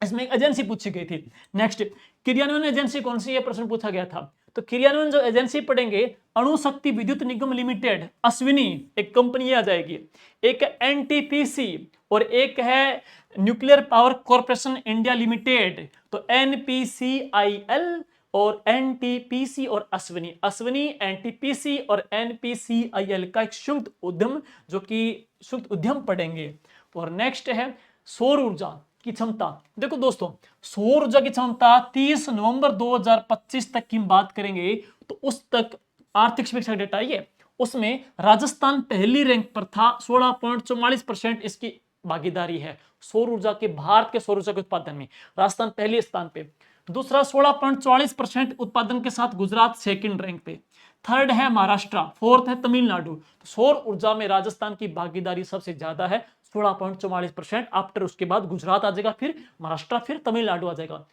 इसमें एक एजेंसी पूछी गई थी। नेक्स्ट क्रियान्वयन एजेंसी कौन सी, यह प्रश्न पूछा गया था। तो क्रियान्वयन जो एजेंसी पढ़ेंगे, अणु शक्ति विद्युत निगम लिमिटेड अश्विनी एक कंपनी आ जाएगी, एक NTPC और एक है nuclear power corporation India limited. तो NPCIL और NTPC और अश्विनी, अश्विनी NTPC और NPCIL का एक संयुक्त उद्यम, जो कि संयुक्त उद्यम पढ़ेंगे। और नेक्स्ट है सौर ऊर्जा की क्षमता। देखो दोस्तों, सौर ऊर्जा की क्षमता 30 नवंबर 2025 तक की बात करेंगे तो उस तक आर्थिक समीक्षा डेटा ये, उसमें राजस्थान पहली रैंक पर था, 16.44% इसकी भागीदारी है सौर ऊर्जा के, भारत के सौर ऊर्जा के उत्पादन में राजस्थान पहले स्थान पे। दूसरा 16.44% उत्पादन के साथ गुजरात सेकंड रैंक पे, थर्ड है महाराष्ट्र, फोर्थ है तमिलनाडु। तो सौर ऊर्जा में राजस्थान की भागीदारी सबसे ज्यादा है 16.44%, आफ्टर उसके बाद गुजरात आ जाएगा, फिर महाराष्ट्र, फिर तमिलनाडु आ जाएगा।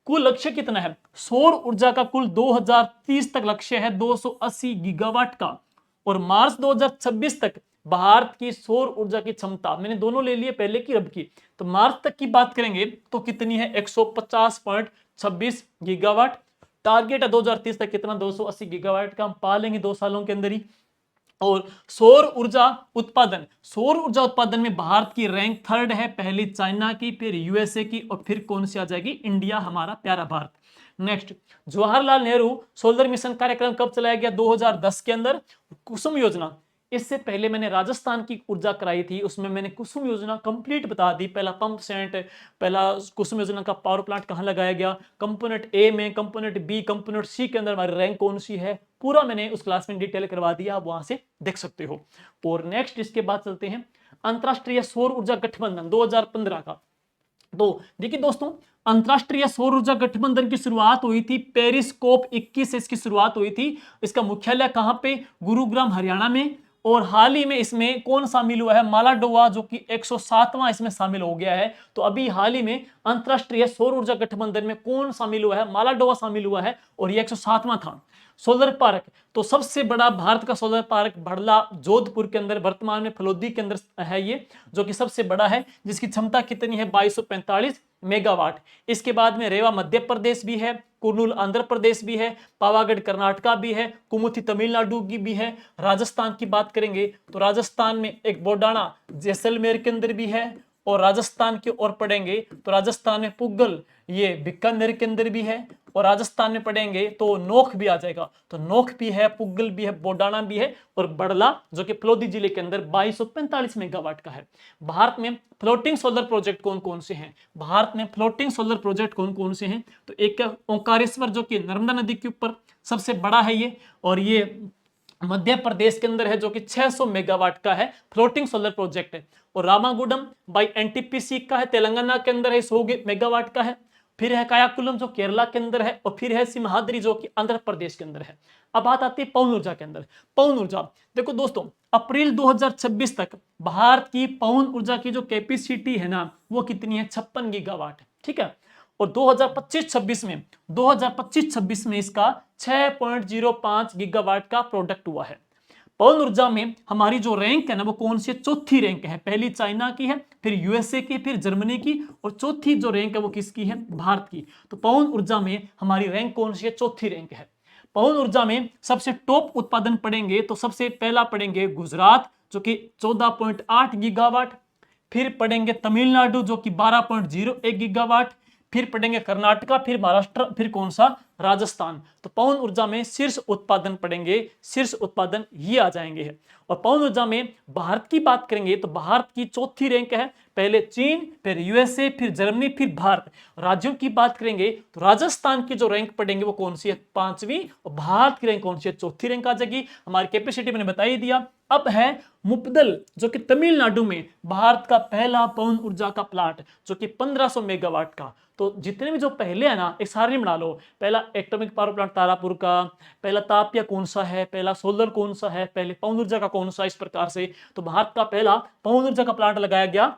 कुल लक्ष्य कितना है सौर ऊर्जा का, कुल 2030 तक लक्ष्य है 280 गीगावाट का, और मार्च 2026 तक भारत की सौर ऊर्जा की क्षमता, मैंने दोनों ले लिए पहले की अब की, तो मार्च तक की बात करेंगे तो कितनी है 150.26 गीगावाट। टारगेट है 2030 तक कितना, 280 गीगावाट का हम पा लेंगे 2 सालों के अंदर ही। और सौर ऊर्जा उत्पादन में भारत की रैंक थर्ड है, पहली चाइना की, फिर USA की, और फिर कौन सी आ जाएगी, इंडिया, हमारा प्यारा Bharat. Next Jawaharlal Nehru solar mission कार्यक्रम कब चलाया गया, 2010 के अंदर। कुसुम योजना इससे पहले मैंने राजस्थान की ऊर्जा कराई थी, उसमें मैंने कुसुम योजना कंप्लीट बता दी। पहला पंप सेट, पहला कुसुम योजना का पावर प्लांट कहाँ लगाया गया, कंपोनेंट ए में, कंपोनेंट बी, कंपोनेंट सी के अंदर हमारी रैंक कौन सी है, पूरा मैंने उस क्लास में डिटेल करवा दिया, आप वहां से देख सकते हो। और नेक्स्ट इसके बाद चलते हैं अंतरराष्ट्रीय सौर ऊर्जा गठबंधन 2015 का। तो देखिए दोस्तों, अंतरराष्ट्रीय सौर ऊर्जा गठबंधन की शुरुआत हुई थी पेरिस्कोप 21 से इसकी शुरुआत हुई थी। इसका मुख्यालय कहां पे, गुरुग्राम हरियाणा में। और हाल ही में इसमें कौन शामिल हुआ है, मालाडोवा, जो कि 107वां इसमें शामिल हो गया है। तो अभी हाल ही में अंतरराष्ट्रीय सौर ऊर्जा गठबंधन में कौन शामिल हुआ है, मालाडोवा शामिल हुआ है, और ये 107वां था। सोलर पार्क, तो सबसे बड़ा भारत का सोलर पार्क भड़ला जोधपुर के अंदर, वर्तमान में फलोदी के अंदर है ये, जो कि सबसे बड़ा है, जिसकी क्षमता कितनी है, 2245 मेगावाट। इसके बाद में रेवा मध्य प्रदेश भी है, कुर्नूल आंध्र प्रदेश भी है, पावागढ़ कर्नाटका भी है, कुमुथी तमिलनाडु की भी है। राजस्थान की बात करेंगे तो राजस्थान में एक बोडाना जैसलमेर के अंदर भी है। और राजस्थान की ओर पढ़ेंगे तो राजस्थान में पुगल ये बीकानेर के अंदर भी है। और राजस्थान में पढ़ेंगे तो नोख भी आ जाएगा, तो नोख भी है, पुगल भी है, बोडाना भी है, और बड़ला जो कि फलोदी जिले के अंदर 2245 मेगावाट का है। भारत में फ्लोटिंग सोलर प्रोजेक्ट कौन कौन से हैं, भारत में फ्लोटिंग सोलर प्रोजेक्ट कौन कौन से हैं, तो एक ओंकारेश्वर जो कि नर्मदा नदी के ऊपर सबसे बड़ा है ये, और ये मध्य प्रदेश के अंदर है, जो कि 600 मेगावाट का है, फ्लोटिंग सोलर प्रोजेक्ट है। और रामागुडम बाई एनटीपीसी का है, तेलंगाना के अंदर है, 100 मेगावाट का है। फिर है कायाकुलम जो केरला के अंदर है, और फिर है सिमहाद्री जो कि आंध्र प्रदेश के अंदर है। अब बात आती है पवन ऊर्जा के अंदर। पवन ऊर्जा देखो दोस्तों, अप्रैल 2026 तक भारत की पवन ऊर्जा की जो कैपेसिटी है ना, वो कितनी है, 56 गीगावाट है, ठीक है। और 2025-26 में इसका 6.05 गीगावाट का प्रोडक्ट हुआ है। पवन ऊर्जा में हमारी जो रैंक है ना, वो कौन सी, चौथी रैंक है। पहली चाइना की है, फिर यूएसए की, फिर जर्मनी की, और चौथी जो रैंक है वो किसकी है, भारत की। तो पवन ऊर्जा में हमारी रैंक कौन सी है, चौथी रैंक है। पवन ऊर्जा में सबसे टॉप उत्पादन पढ़ेंगे तो सबसे पहला पढ़ेंगे गुजरात जो कि 14.8 गीगावाट, फिर पढ़ेंगे तमिलनाडु जो कि 12.01 गीगावाट, फिर पढ़ेंगे कर्नाटका, फिर महाराष्ट्र, फिर कौन सा, राजस्थान। तो पवन ऊर्जा में शीर्ष उत्पादन पढ़ेंगे, शीर्ष उत्पादन ये आ जाएंगे। और पवन ऊर्जा में भारत की बात करेंगे तो भारत की चौथी रैंक है, पहले चीन, फिर यूएसए, फिर जर्मनी, फिर भारत। राज्यों की बात करेंगे तो राजस्थान की जो रैंक पढ़ेंगे वो कौन सी है, 5वीं, और भारत की रैंक कौन सी है, चौथी रैंक आ जाएगी। हमारी कैपेसिटी मैंने बता ही दिया। अब है मुपदल जो कि तमिलनाडु में भारत का पहला पवन ऊर्जा का प्लांट, जो कि 1500 मेगावाट का। तो जितने भी जो पहले है ना, एक सारणी बना लो, पहला एटॉमिक पावर प्लांट तारापुर का, पहला तापिया कौन सा है, पहला सोलर कौन सा है, पहले पवन ऊर्जा का कौन सा, इस प्रकार से। तो भारत का पहला पवन ऊर्जा का प्लांट लगाया गया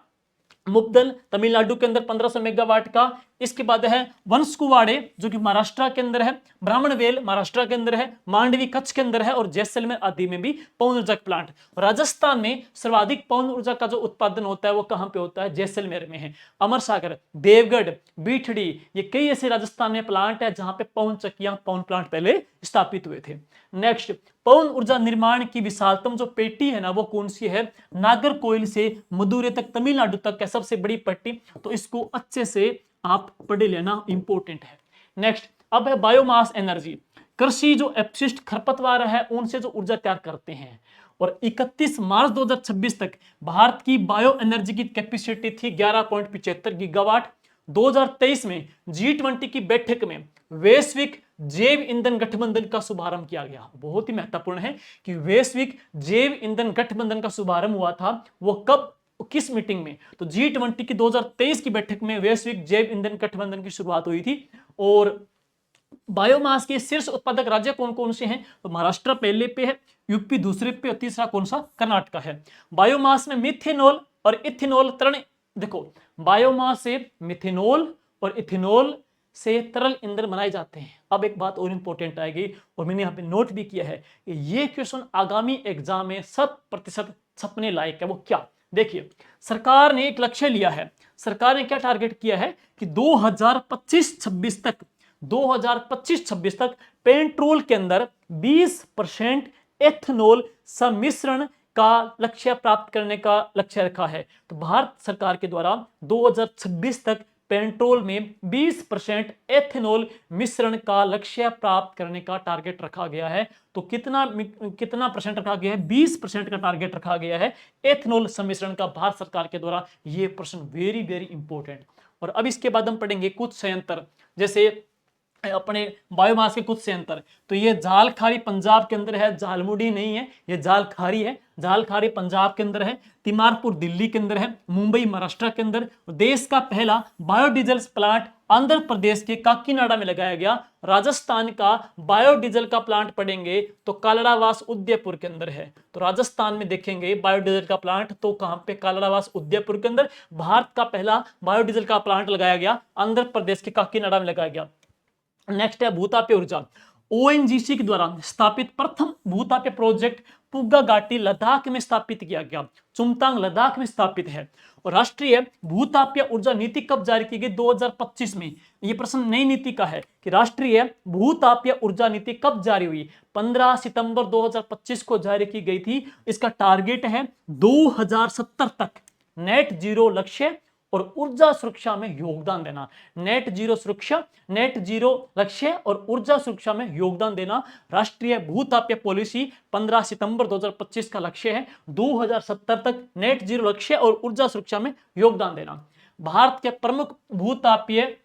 मुपदल तमिलनाडु के अंदर 1500 मेगावाट का। इसके बाद है वंशकुवाड़े जो कि महाराष्ट्र के अंदर है, ब्राह्मणवेल महाराष्ट्र के अंदर है, मांडवी कच्छ के अंदर है, और जैसलमेर आदि में भी पवन ऊर्जा प्लांट। राजस्थान में सर्वाधिक पवन ऊर्जा का जो उत्पादन होता है वो कहां पे होता है, जैसलमेर में है। अमरसागर, देवगढ़, बीठड़ी, ये कई ऐसे राजस्थान में प्लांट है जहां पे पवन चक्कियां, पवन प्लांट पहले स्थापित हुए थे। नेक्स्ट, पवन ऊर्जा निर्माण की विशालतम जो पेटी है ना, वो कौन सी है, नागरकोइल से मदुरै तक, तमिलनाडु तक है सबसे बड़ी पट्टी। तो इसको अच्छे से आप पढ़ लेना, इंपॉर्टेंट है। नेक्स्ट, अब है बायोमास एनर्जी। कृषि जो अपशिष्ट खरपतवार है उनसे जो ऊर्जा तैयार करते हैं। और 31 मार्च 2026 तक भारत की बायो एनर्जी की कैपेसिटी थी 11.75 गीगावाट। 2023 में G20 की बैठक में वैश्विक जैव ईंधन गठबंधन का शुभारंभ किया गया। बहुत ही महत्वपूर्ण है कि वैश्विक जैव ईंधन गठबंधन का शुभारंभ हुआ था, वो कब, किस मीटिंग में, तो G20 की 2023 की बैठक में वैश्विक जैव ईंधन गठबंधन की शुरुआत हुई थी। और बायोमास के शीर्ष उत्पादक राज्य कौन कौन से हैं, तो महाराष्ट्र पहले पे है, यूपी दूसरे पे, और तीसरा कौन सा, कर्नाटक है। बायोमास में मिथेनॉल और इथेनॉल तरल, देखो बायोमास से मिथेनॉल और इथेनॉल से तरल ईंधन बनाए जाते हैं। अब एक बात और इंपॉर्टेंट आएगी, और मैंने यहाँ पे नोट भी किया है कि ये क्वेश्चन आगामी एग्जाम में 100% छपने लायक है। वो क्या, देखिए सरकार ने एक लक्ष्य लिया है, सरकार ने क्या टारगेट किया है कि 2025-26 तक पेट्रोल के अंदर 20% एथेनॉल सम्मिश्रण का लक्ष्य प्राप्त करने का लक्ष्य रखा है। तो भारत सरकार के द्वारा 2026 तक पेट्रोल में 20% एथेनॉल मिश्रण का लक्ष्य प्राप्त करने का टारगेट रखा गया है। तो कितना परसेंट रखा गया है? 20% का टारगेट रखा गया है एथेनॉल सम्मिश्रण का भारत सरकार के द्वारा। ये प्रश्न वेरी वेरी इंपॉर्टेंट। और अब इसके बाद हम पढ़ेंगे कुछ संयंत्र, जैसे अपने बायोमास के कुछ संयंत्र। तो ये झालखारी पंजाब के अंदर है, झालमुड़ी नहीं है, ये झालखारी है। झालखारी पंजाब के अंदर है, तिमारपुर दिल्ली के अंदर है, मुंबई महाराष्ट्र के अंदर। देश का पहला बायोडीजल प्लांट आंध्र प्रदेश के काकीनाडा में लगाया गया। राजस्थान का बायोडीजल का प्लांट पढ़ेंगे तो कालड़ावास उदयपुर के अंदर है। तो राजस्थान में देखेंगे बायोडीजल का प्लांट तो कहां पे? कालड़ावास उदयपुर के अंदर। भारत का पहला बायोडीजल का प्लांट लगाया गया आंध्र प्रदेश के काकीनाडा में लगाया गया। नेक्स्ट है भूतापीय ऊर्जा। ओएनजीसी के द्वारा स्थापित प्रथम भूतापीय प्रोजेक्ट पुग्गा घाटी लद्दाख में स्थापित किया गया। चुमतांग लद्दाख में स्थापित है। और राष्ट्रीय भूतापीय ऊर्जा नीति कब जारी की गई? 2025 में। ये प्रश्न नई नीति का है कि राष्ट्रीय भूतापीय ऊर्जा नीति कब जारी हुई? 15 सितंबर 2025 को जारी की गई थी। इसका टारगेट है 2070 तक नेट जीरो लक्ष्य और ऊर्जा सुरक्षा में योगदान देना। नेट जीरो सुरक्षा, नेट जीरो लक्ष्य और ऊर्जा सुरक्षा में योगदान देना राष्ट्रीय भूतापीय पॉलिसी 15 सितंबर 2025 का लक्ष्य है। 2070 तक नेट जीरो लक्ष्य और ऊर्जा सुरक्षा में योगदान देना। भारत के प्रमुख भूतापीय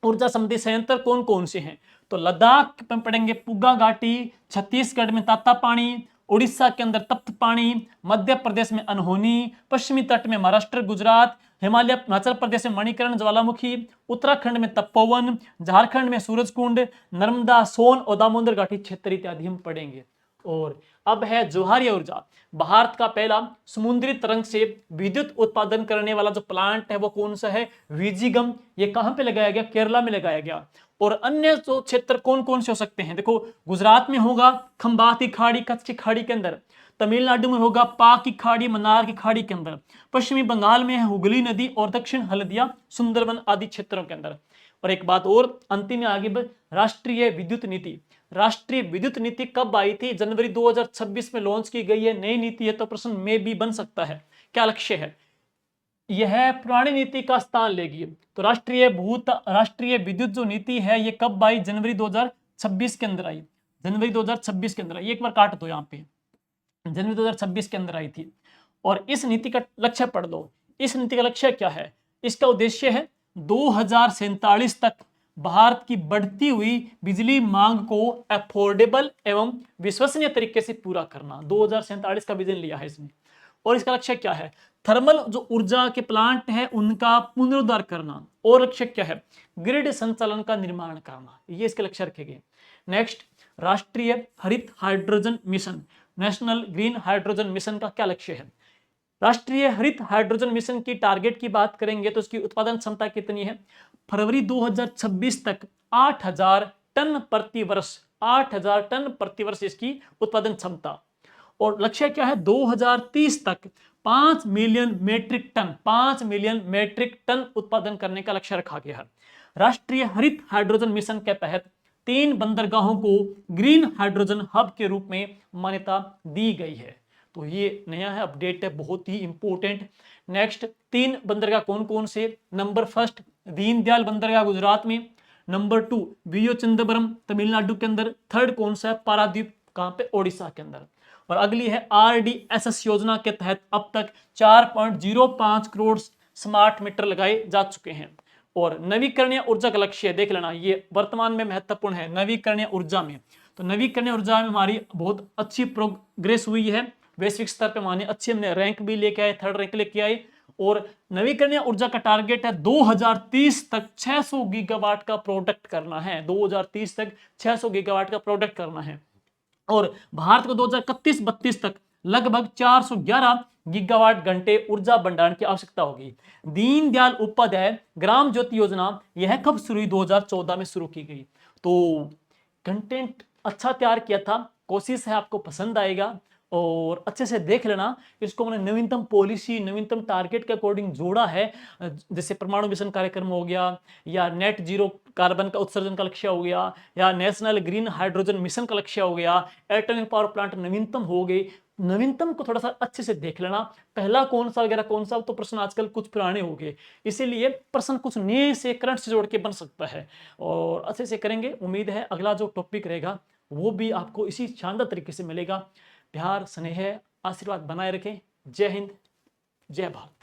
ऊर्जा संबंधी संयंत्र कौन कौन से हैं? तो लद्दाख में पढ़ेंगे पुग्गा घाटी, छत्तीसगढ़ में तातापानी, उड़ीसा के अंदर तप्त पानी, मध्य प्रदेश में अनहोनी, पश्चिमी तट में महाराष्ट्र गुजरात, हिमाचल प्रदेश में मणिकरण ज्वालामुखी, उत्तराखंड में तपोवन, झारखंड में सूरजकुंड, नर्मदा, सोन और दामोदर घाटी क्षेत्र इत्यादि हम पढ़ेंगे। और अब है ज्वारीय ऊर्जा। भारत का पहला समुद्री तरंग से विद्युत उत्पादन करने वाला जो प्लांट है वो कौन सा है? विजिगम। ये कहां पे लगाया गया? केरला में लगाया गया। और अन्य जो क्षेत्र कौन कौन से हो सकते हैं? देखो, गुजरात में होगा खंबात की खाड़ी, कच्छ की खाड़ी के अंदर। तमिलनाडु में होगा पाक की खाड़ी, मन्नार की खाड़ी के अंदर। पश्चिमी बंगाल में है हुगली नदी और दक्षिण हल्दिया, सुंदरवन आदि क्षेत्रों के अंदर। और एक बात और अंतिम में आगे राष्ट्रीय विद्युत नीति। राष्ट्रीय विद्युत नीति कब आई थी? जनवरी 2026 में लॉन्च की गई है। नई नीति है तो प्रश्न में भी बन सकता है। क्या लक्ष्य है? यह पुरानी नीति का स्थान लेगी। तो राष्ट्रीय विद्युत जो नीति है ये कब आई? जनवरी 2026 के अंदर आई। जनवरी 2026 के अंदर आई। एक बार काट दो यहाँ पे, जनवरी 2026 के अंदर आई थी। और इस नीति का लक्ष्य पढ़ लो। इस नीति का लक्ष्य क्या है? इसका उद्देश्य है 2047 तक भारत की बढ़ती हुई बिजली मांग को अफोर्डेबल एवं विश्वसनीय तरीके से पूरा करना। 2047 का विजन लिया है इसने। और इसका लक्ष्य क्या है? थर्मल जो ऊर्जा के प्लांट है उनका पुनरुद्धार करना। और लक्ष्य क्या है? ग्रिड संचालन का निर्माण करना। ये इसके लक्ष्य रखे गए। नेक्स्ट, राष्ट्रीय हरित hydrogen mission, national green hydrogen mission का क्या लक्ष्य है? राष्ट्रीय हरित हाइड्रोजन मिशन की टारगेट की बात करेंगे तो इसकी उत्पादन क्षमता कितनी है? फरवरी 2026 तक 8000 टन प्रति वर्ष, 8000 टन प्रति वर्ष इसकी उत्पादन क्षमता। और लक्ष्य क्या है? 2030 तक 5 million metric ton, 5 million metric ton उत्पादन करने का लक्ष्य रखा गया है। राष्ट्रीय हरित हाइड्रोजन मिशन के तहत 3 बंदरगाहों को ग्रीन हाइड्रोजन हब के रूप में मान्यता दी गई है। तो ये नया है, अपडेट है, बहुत ही इंपॉर्टेंट। नेक्स्ट, 3 बंदरगाह कौन कौन से? नंबर फर्स्ट दीनदयाल बंदरगाह गुजरात में, नंबर 2 वीओ चिदम्बरम तमिलनाडु के अंदर, थर्ड कौन सा है? पारादीप, कहां पे? ओडिशा के अंदर। और अगली है RDSS योजना के तहत अब तक 4.05 करोड़ स्मार्ट मीटर लगाए जा चुके हैं। और नवीकरणीय ऊर्जा का लक्ष्य देख लेना, ये वर्तमान में महत्वपूर्ण है। नवीकरणीय ऊर्जा में, तो नवीकरणीय ऊर्जा में हमारी बहुत अच्छी प्रोग्रेस हुई है। वैश्विक स्तर पे माने अच्छी हमने रैंक भी लेके आए, थर्ड रैंक लेके आए। और नवीकरणीय ऊर्जा का टारगेट है 2030 तक 600 गीगावाट का प्रोडक्ट करना है। 2030 तक 600 गीगावाट का प्रोडक्ट करना है। और भारत को 2031-32 तक लगभग 411 गीगावाट घंटे ऊर्जा भंडारण की आवश्यकता होगी। दीनदयाल उपाध्याय ग्राम ज्योति योजना यह कब शुरू हुई? 2014 में शुरू की गई। तो कंटेंट अच्छा तैयार किया था, कोशिश है आपको पसंद आएगा। और अच्छे से देख लेना इसको मैंने नवीनतम पॉलिसी, नवीनतम टारगेट के अकॉर्डिंग जोड़ा है। जैसे परमाणु मिशन कार्यक्रम हो गया, या नेट जीरो कार्बन का उत्सर्जन का लक्ष्य हो गया, या नेशनल ग्रीन हाइड्रोजन मिशन का लक्ष्य हो गया, एटॉमिक पावर प्लांट नवीनतम हो गई। नवीनतम को थोड़ा सा अच्छे से देख लेना, पहला कौन सा वगैरह कौन सा, तो प्रश्न आजकल कुछ पुराने हो गए, इसीलिए प्रश्न कुछ नए से करंट से जोड़ के बन सकता है। और अच्छे से करेंगे, उम्मीद है अगला जो टॉपिक रहेगा वो भी आपको इसी शानदार तरीके से मिलेगा। प्यार, स्नेह, आशीर्वाद बनाए रखें। जय हिंद, जय भारत।